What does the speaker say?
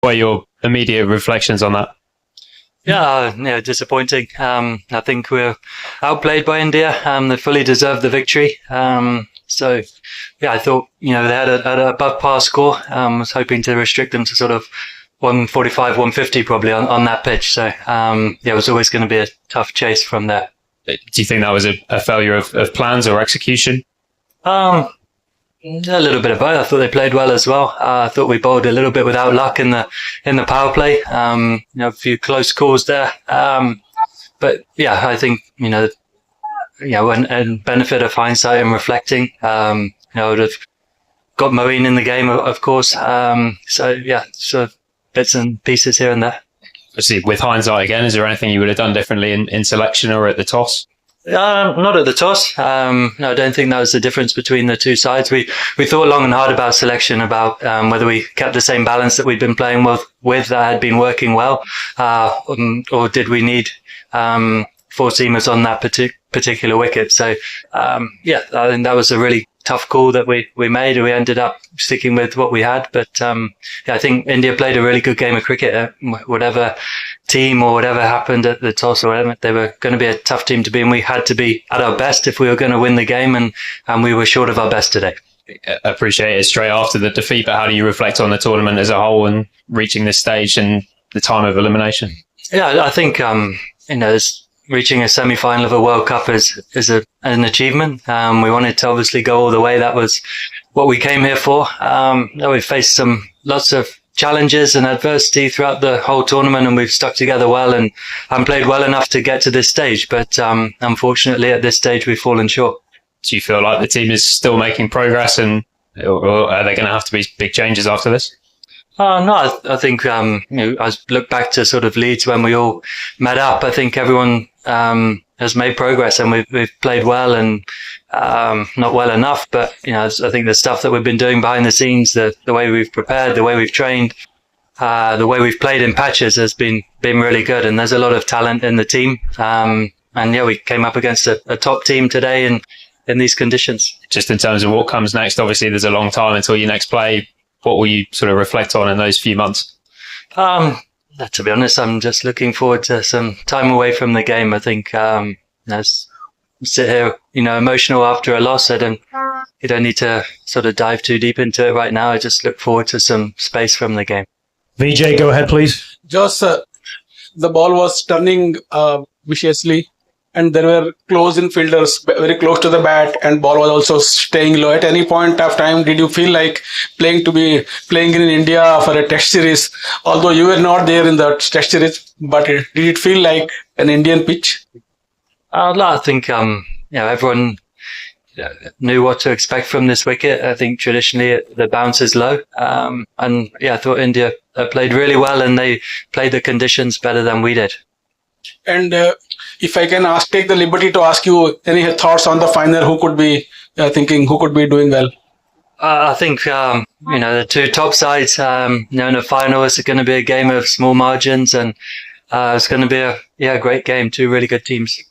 What are your immediate reflections on that? Yeah, disappointing. I think we're outplayed by India. They fully deserved the victory. So, yeah, I thought, they had an above par score. Was hoping to restrict them to sort of 145, 150 probably on that pitch. So, it was always going to be a tough chase from there. Do you think that was a failure of plans or execution? A little bit of both. I thought they played well as well. I thought we bowled a little bit without luck in the power play. A few close calls there. But yeah, I think, and benefit of hindsight and reflecting, I would have got Moeen in the game, of course. So bits and pieces here and there. Obviously, with hindsight again, is there anything you would have done differently in selection or at the toss? Not at the toss. No, I don't think that was the difference between the two sides. We thought long and hard about selection, about whether we kept the same balance that we'd been playing with that had been working well, or did we need four seamers on that particular wicket. So, I think that was a really tough call that we made. We ended up sticking with what we had. But, I think India played a really good game of cricket. Whatever team or whatever happened at the toss or whatever, they were going to be a tough team to be, and we had to be at our best if we were going to win the game, and we were short of our best today. I appreciate it straight after the defeat, but how do you reflect on the tournament as a whole and reaching this stage and the time of elimination? Yeah, I think, reaching a semi-final of a World Cup is an achievement. We wanted to obviously go all the way. That was what we came here for. We faced lots of challenges and adversity throughout the whole tournament, and we've stuck together well and played well enough to get to this stage. But unfortunately, at this stage, we've fallen short. Do you feel like the team is still making progress, or are there going to have to be big changes after this? No, I think, I look back to sort of Leeds when we all met up. I think everyone has made progress, and we've played well and not well enough. But, I think the stuff that we've been doing behind the scenes, the way we've prepared, the way we've trained, the way we've played in patches has been really good. And there's a lot of talent in the team. We came up against a top team today in these conditions. Just in terms of what comes next, obviously there's a long time until you next play. What will you sort of reflect on in those few months? To be honest, I'm just looking forward to some time away from the game. I think, sit here, emotional after a loss. You don't need to sort of dive too deep into it right now. I just look forward to some space from the game. Vijay, go ahead, please. Jos, the ball was turning viciously, and there were close-in fielders very close to the bat, and ball was also staying low. At any point of time, did you feel like playing in India for a test series? Although you were not there in the test series, but did it feel like an Indian pitch? I think, everyone knew what to expect from this wicket. I think traditionally the bounce is low. I thought India played really well, and they played the conditions better than we did. And if I can take the liberty to ask you any thoughts on the final, who could be doing well? I think, the two top sides, in the final, it's going to be a game of small margins, and it's going to be a great game. Two really good teams.